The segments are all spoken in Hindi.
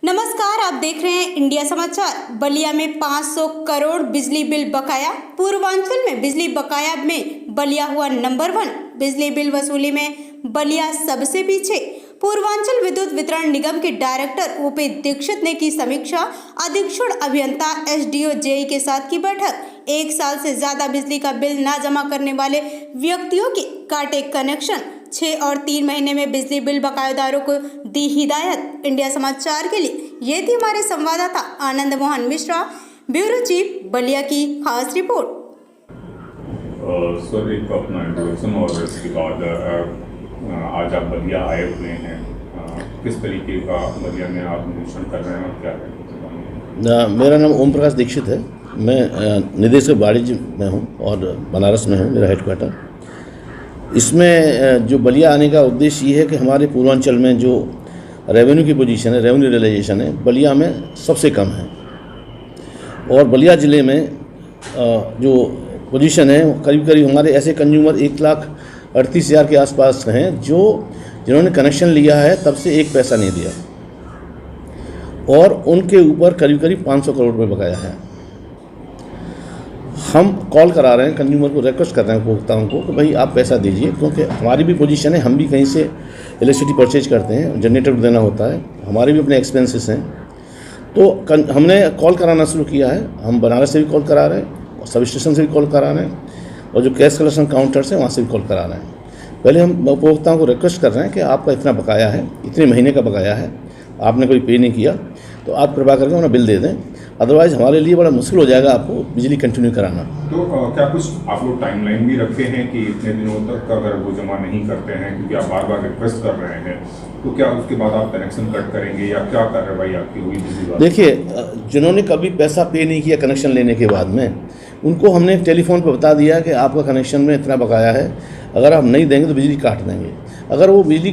नमस्कार, आप देख रहे हैं इंडिया समाचार। बलिया में 500 करोड़ बिजली बिल बकाया। पूर्वांचल में बिजली बकाया में बलिया हुआ नंबर 1। बिजली बिल वसूली में बलिया सबसे पीछे। पूर्वांचल विद्युत वितरण निगम के डायरेक्टर ओपी दीक्षित ने की समीक्षा। अधीक्षण अभियंता एसडीओ जेई के साथ की बैठक। 1 साल से ज्यादा बिजली का बिल ना जमा करने वाले व्यक्तियों के काटे कनेक्शन। 6 और 3 महीने में बिजली बिल बकायेदारों को दी हिदायत। इंडिया समाचार के लिए ये थी हमारे संवाददाता आनंद मोहन मिश्रा, ब्यूरो चीफ, बलिया की खास रिपोर्ट। सर, एक अपना इंट्रोडक्शन और इसके बाद आज आप बलिया आए हुए हैं, किस तरीके का बलिया में आप निरीक्षण कर रहे हैं और क्या है? मेरा नाम ओम प्रकाश दीक्षित है। मैं निदेशक वाणिज्य में हूँ और बनारस में हूँ, मेरा हेडक्वार्टर। इसमें जो बलिया आने का उद्देश्य ये है कि हमारे पूर्वांचल में जो रेवेन्यू की पोजीशन है, रेवेन्यू रियलाइजेशन है, बलिया में सबसे कम है। और बलिया ज़िले में जो पोजीशन है करीब करीब हमारे ऐसे कंज्यूमर 1,38,000 के आसपास हैं जिन्होंने कनेक्शन लिया है तब से 1 पैसा नहीं दिया, और उनके ऊपर करीब करीब 500 करोड़ रुपये बकाया है। हम कॉल करा रहे हैं, कंज्यूमर को रिक्वेस्ट कर रहे हैं, उपभोक्ताओं को कि भाई आप पैसा दीजिए, क्योंकि हमारी भी पोजीशन है, हम भी कहीं से इलेक्ट्रिसिटी परचेज करते हैं, जनरेटर को देना होता है, हमारे भी अपने एक्सपेंसेस हैं। तो हमने कॉल कराना शुरू किया है। हम बनारस से भी कॉल करा रहे हैं और सब स्टेशन से भी कॉल करा रहे हैं, और जो कैश कलेक्शन काउंटर्स हैं वहाँ से भी कॉल करा रहे हैं। पहले हम उपभोक्ताओं को रिक्वेस्ट कर रहे हैं कि आपका इतना बकाया है, इतने महीने का बकाया है, आपने कोई पे नहीं किया तो आप कृपा करके अपना बिल दे दें, अदरवाइज़ हमारे लिए बड़ा मुश्किल हो जाएगा आपको बिजली कंटिन्यू कराना। तो क्या कुछ आप लोग टाइमलाइन भी रखे हैं कि इतने दिनों तक अगर वो जमा नहीं करते हैं, क्योंकि आप बार बार रिक्वेस्ट कर रहे हैं, तो क्या उसके बाद आप कनेक्शन कट करेंगे या क्या कार्रवाई आपकी हुई बिजली? देखिए, जिन्होंने कभी पैसा पे नहीं किया कनेक्शन लेने के बाद में, उनको हमने टेलीफोन पर बता दिया कि आपका कनेक्शन में इतना बकाया है, अगर आप नहीं देंगे तो बिजली काट देंगे। अगर वो बिजली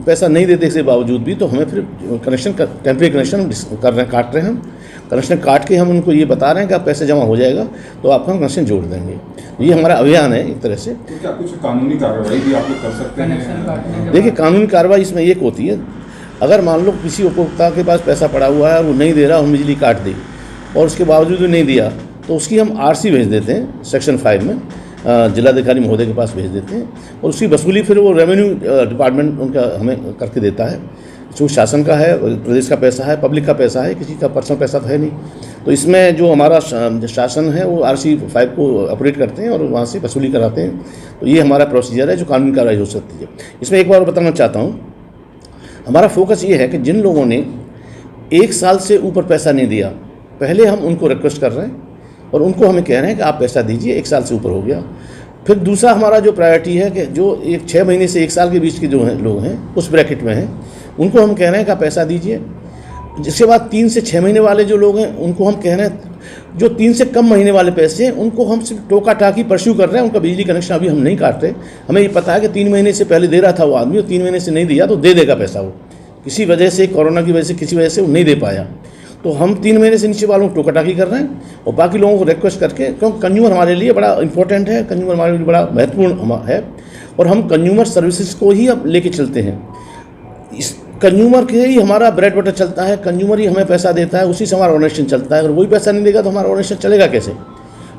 पैसा नहीं देते इसके बावजूद भी तो हमें फिर कनेक्शन टेम्परेरी कनेक्शन कर रहे हैं, काट रहे हैं। हम कनेक्शन काट के हम उनको ये बता रहे हैं कि आप पैसे जमा हो जाएगा तो आपका हम कनेक्शन जोड़ देंगे। ये हमारा अभियान है एक तरह से। तो क्या कुछ कानूनी कार्रवाई भी आप लोग कर सकते हैं? देखिए, कानूनी कार्रवाई इसमें एक होती है, अगर मान लो किसी उपभोक्ता के पास पैसा पड़ा हुआ है और वो नहीं दे रहा, हम बिजली काट दी और उसके बावजूद भी नहीं दिया, तो उसकी हम आरसी भेज देते हैं सेक्शन 5 में, जिलाधिकारी महोदय के पास भेज देते हैं, और उसकी वसूली फिर वो रेवेन्यू डिपार्टमेंट उनका हमें करके देता है। जो शासन का है, प्रदेश का पैसा है, पब्लिक का पैसा है, किसी का पर्सनल पैसा तो है नहीं। तो इसमें जो हमारा शासन है वो RC 5 को ऑपरेट करते हैं और वहाँ से वसूली कराते हैं। तो ये हमारा प्रोसीजर है जो कानूनी कार्रवाई हो सकती है। इसमें एक बार बताना चाहता हूँ, हमारा फोकस ये है कि जिन लोगों ने 1 साल से ऊपर पैसा नहीं दिया, पहले हम उनको रिक्वेस्ट कर रहे हैं और उनको हमें कह रहे हैं कि आप पैसा दीजिए, 1 साल से ऊपर हो गया। फिर दूसरा हमारा जो प्रायोरिटी है कि जो 6 महीने से 1 साल के बीच के जो हैं लोग हैं उस ब्रैकेट में हैं, उनको हम कह रहे हैं कि आप पैसा दीजिए। जिसके बाद 3 से 6 महीने वाले जो लोग हैं उनको हम कह रहे हैं, जो 3 से कम महीने वाले पैसे हैं उनको हम सिर्फ टोका टाकी परस्यू कर रहे हैं, उनका बिजली कनेक्शन अभी हम नहीं काट रहे। हमें ये पता है कि 3 महीने से पहले दे रहा था वो आदमी, और 3 महीने से नहीं दिया तो दे देगा पैसा, वो किसी वजह से, कोरोना की वजह से, किसी वजह से वो नहीं दे पाया, तो हम 3 महीने से नीचे वालों को टोका टाकी कर रहे हैं और बाकी लोगों को रिक्वेस्ट करके, क्योंकि कंज्यूमर हमारे लिए बड़ा इंपॉर्टेंट है, कंज्यूमर हमारे लिए बड़ा महत्वपूर्ण है, और हम कंज्यूमर सर्विसेज को ही अब लेके चलते हैं। इस कंज्यूमर के ही हमारा ब्रेड बटर चलता है, कंज्यूमर ही हमें पैसा देता है, उसी से हमारा ऑर्गेनाइजेशन चलता है। अगर वही पैसा नहीं देगा तो हमारा ऑर्गेनाइजेशन चलेगा कैसे?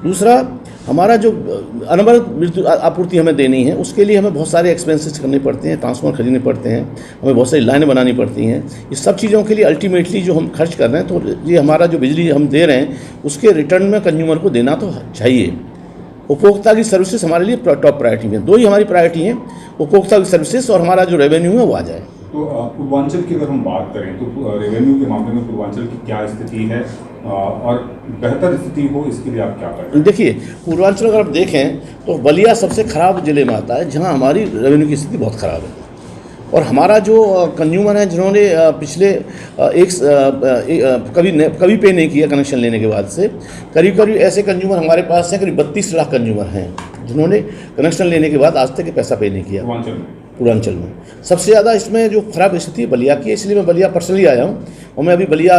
दूसरा, हमारा जो अनवरत विद्युत आपूर्ति हमें देनी है, उसके लिए हमें बहुत सारे एक्सपेंसेस करने पड़ते हैं, ट्रांसफार्मर खरीदने पड़ते हैं, हमें बहुत सारी लाइनें बनानी पड़ती हैं। इस सब चीज़ों के लिए अल्टीमेटली जो हम खर्च कर रहे हैं, तो ये हमारा जो बिजली हम दे रहे हैं उसके रिटर्न में कंज्यूमर को देना तो चाहिए। उपभोक्ता की सर्विसेज हमारे लिए टॉप प्रायोरिटी में, 2 ही हमारी प्रायोरिटी हैं, उपभोक्ता की सर्विसेज और हमारा जो रेवेन्यू है वो आ जाए। तो पूर्वांचल की अगर हम बात करें तो रेवेन्यू के मामले में पूर्वांचल की क्या स्थिति है, और बेहतर स्थिति हो इसके लिए आप क्या कर रहे हैं? देखिए, पूर्वांचल अगर आप देखें तो बलिया सबसे ख़राब ज़िले में आता है, जहां हमारी रेवेन्यू की स्थिति बहुत ख़राब है। और हमारा जो कंज्यूमर हैं जिन्होंने पिछले कभी पे नहीं किया कनेक्शन लेने के बाद से, करीब करीब ऐसे कंज्यूमर हमारे पास हैं, करीब 32 लाख कंज्यूमर हैं जिन्होंने कनेक्शन लेने के बाद आज तक पैसा पे नहीं किया पूर्वांचल में। सबसे ज़्यादा इसमें जो खराब स्थिति है बलिया की, इसलिए मैं बलिया पर्सनली आया हूँ, और मैं अभी बलिया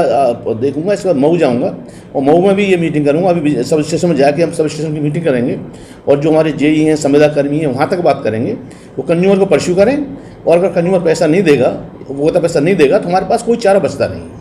देखूंगा, इसके बाद मऊ जाऊँगा और मऊ में भी ये मीटिंग करूँगा। अभी सब स्टेशन में जाके हम सब स्टेशन की मीटिंग करेंगे, और जो हमारे जेई हैं, संविदा कर्मी हैं, वहाँ तक बात करेंगे, वो कंज्यूमर को परस्यू करें, और अगर कंज्यूमर पैसा नहीं देगा, वो पैसा नहीं देगा तो हमारे पास कोई चारा बचता नहीं है।